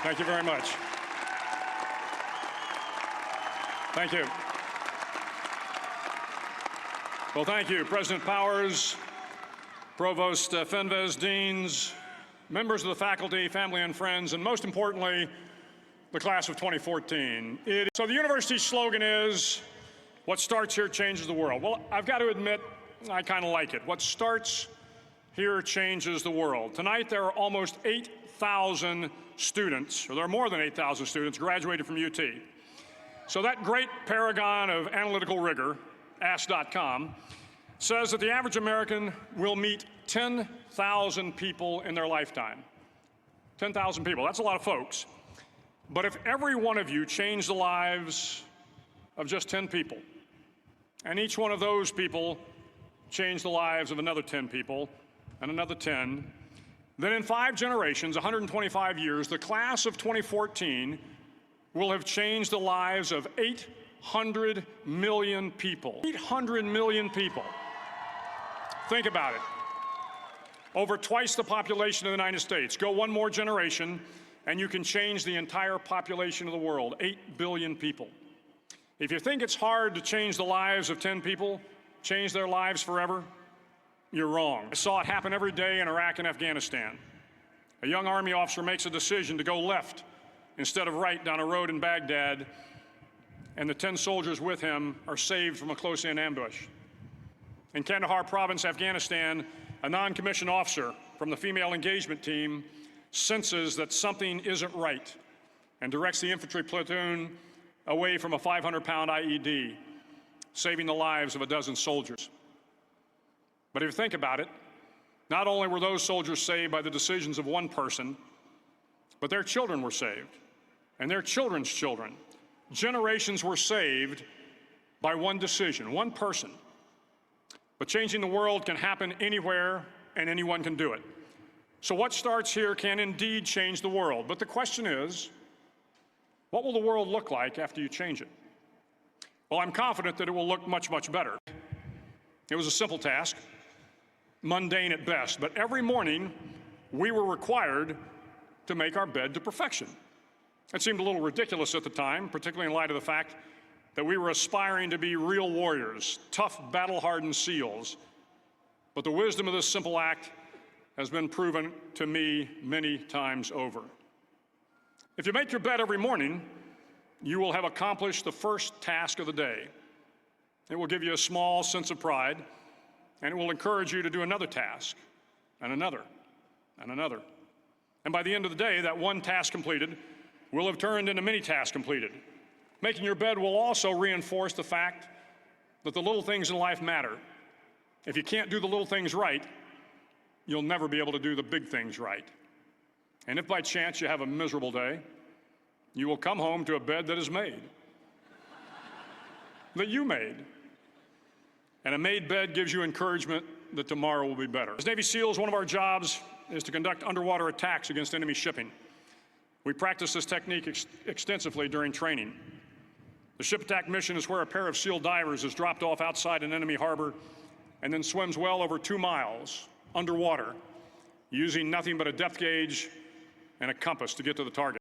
Thank you very much. Thank you. Well, thank you, President Powers, Provost Fenves, deans, members of the faculty, family and friends, and most importantly, the class of 2014. So the university's slogan is, what starts here changes the world. Well, I've got to admit, I kind of like it. What starts here changes the world. Tonight, there are almost 8,000 students, or there are more than 8,000 students graduated from UT. So that great paragon of analytical rigor, Ask.com, says that the average American will meet 10,000 people in their lifetime. 10,000 people, that's a lot of folks. But if every one of you changed the lives of just 10 people, and each one of those people changed the lives of another 10 people, and another 10, then in 5 generations, 125 years, the class of 2014 will have changed the lives of 800 million people. 800 million people. Think about it. Over twice the population of the United States. Go one more generation, and you can change the entire population of the world, 8 billion people. If you think it's hard to change the lives of 10 people, change their lives forever, you're wrong. I saw it happen every day in Iraq and Afghanistan. A young Army officer makes a decision to go left instead of right down a road in Baghdad, and the 10 soldiers with him are saved from a close-in ambush. In Kandahar province, Afghanistan, a non-commissioned officer from the female engagement team senses that something isn't right and directs the infantry platoon away from a 500-pound IED, saving the lives of a dozen soldiers. But if you think about it, not only were those soldiers saved by the decisions of one person, but their children were saved, and their children's children. Generations were saved by one decision, one person. But changing the world can happen anywhere, and anyone can do it. So what starts here can indeed change the world. But the question is, what will the world look like after you change it? Well, I'm confident that it will look much, much better. It was a simple task, mundane at best, but every morning we were required to make our bed to perfection. It seemed a little ridiculous at the time, particularly in light of the fact that we were aspiring to be real warriors, tough, battle-hardened SEALs. But the wisdom of this simple act has been proven to me many times over. If you make your bed every morning, you will have accomplished the first task of the day. It will give you a small sense of pride, and it will encourage you to do another task, and another, and another. And by the end of the day, that one task completed will have turned into many tasks completed. Making your bed will also reinforce the fact that the little things in life matter. If you can't do the little things right, you'll never be able to do the big things right. And if by chance you have a miserable day, you will come home to a bed that is made, that you made. And a made bed gives you encouragement that tomorrow will be better. As Navy SEALs, one of our jobs is to conduct underwater attacks against enemy shipping. We practice this technique extensively during training. The ship attack mission is where a pair of SEAL divers is dropped off outside an enemy harbor and then swims well over 2 miles underwater, using nothing but a depth gauge and a compass to get to the target.